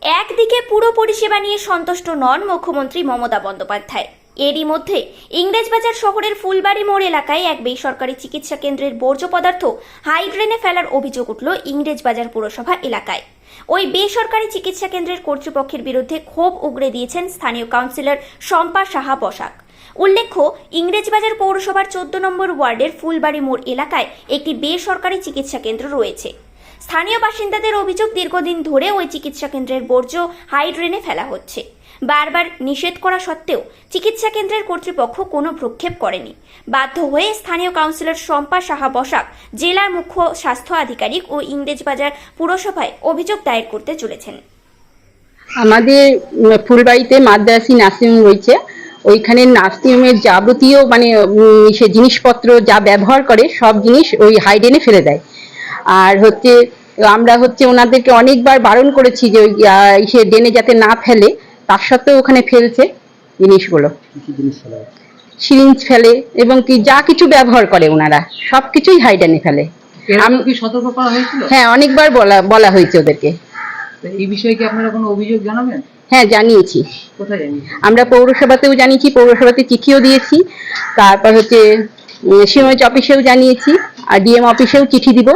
একদিকে পুরো পরিষেবা নিয়ে সন্তুষ্ট নন মুখ্যমন্ত্রী মমতা বন্দ্যোপাধ্যায়। এরই মধ্যে ইংরেজবাজার শহরের ফুলবাড়ি মোড় এলাকায় এক বেসরকারি চিকিৎসা কেন্দ্রের বর্জ্য পদার্থ হাই ড্রেনে ফেলার অভিযোগ উঠল ইংরেজবাজার পুরসভা এলাকায়। ওই বেসরকারি চিকিৎসা কেন্দ্রের কর্তৃপক্ষের বিরুদ্ধে ক্ষোভ উগরে দিয়েছেন স্থানীয় কাউন্সিলর শম্পা সাহা বসাক। উল্লেখ্য, ইংরেজবাজার পৌরসভার 14 নম্বর ওয়ার্ডের ফুলবাড়ি মোড় এলাকায় একটি বেসরকারি চিকিৎসা কেন্দ্র রয়েছে। স্থানীয় বাসিন্দাদের অভিযোগ, দীর্ঘদিন ধরে ওই চিকিৎসা কেন্দ্রের বর্জ্য হাই ড্রেনে ফেলা হচ্ছে। বারবার নিষেধ করা সত্ত্বেও চিকিৎসা কেন্দ্রের কর্তৃপক্ষ কোনো ভ্রুক্ষেপ করেনি। বাধ্য হয়ে স্থানীয় কাউন্সিলর শম্পা সাহা বসাক জেলার মুখ্য স্বাস্থ্য আধিকারিক ও ইংরেজবাজার পুরসভায় অভিযোগ দায়ের করতে চলেছেন। আমাদের ফুলবাড়িতে মাদ্রাসি নার্সিংহোম রয়েছে। ওইখানে নার্সিংহোমের যাবতীয় সে জিনিসপত্র যা ব্যবহার করে সব জিনিস ওই হাইডেনে ফেলে দেয়। আর আমরা ওনাদেরকে অনেকবার বারণ করেছি যে ওই সে ড্রেনে যাতে না ফেলে, তার সত্ত্বেও ওখানে ফেলছে জিনিসগুলো। সিরিঞ্জ ফেলে এবং কি যা কিছু ব্যবহার করে ওনারা সবকিছুই হাইডেনে ফেলে। কি সতর্ক করা হয়েছিল? হ্যাঁ, অনেকবার বলা হয়েছে ওদেরকে। এই বিষয়ে কি আপনারা কোনো অভিযোগ জানাবেন? হ্যাঁ, জানিয়েছি। কোথায় জানিয়েছেন? আমরা পৌরসভাতেও জানিয়েছি, পৌরসভাতে চিঠিও দিয়েছি। তারপর সিএমএইচ অফিসেও জানিয়েছি, আর ডিএম অফিসেও চিঠি দিব।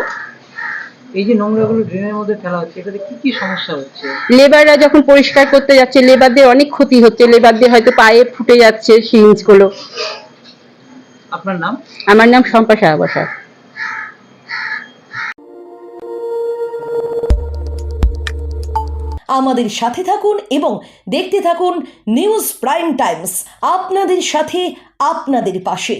এই যে নোংরাগুলো ড্রেনের মধ্যে ফেলা হচ্ছে, এটাতে কি কি সমস্যা হচ্ছে? লেবাররা যখন পরিষ্কার করতে যাচ্ছে, লেবারদের অনেক ক্ষতি হচ্ছে। লেবারদের হয়তো পায়ে ফুটে যাচ্ছে সিরিঞ্জগুলো। আপনার নাম? আমার নাম শম্পা সাহা বসাক। আমাদের সাথে থাকুন এবং দেখতে থাকুন নিউজ প্রাইম টাইমস, আপনাদের সাথে আপনাদের পাশে।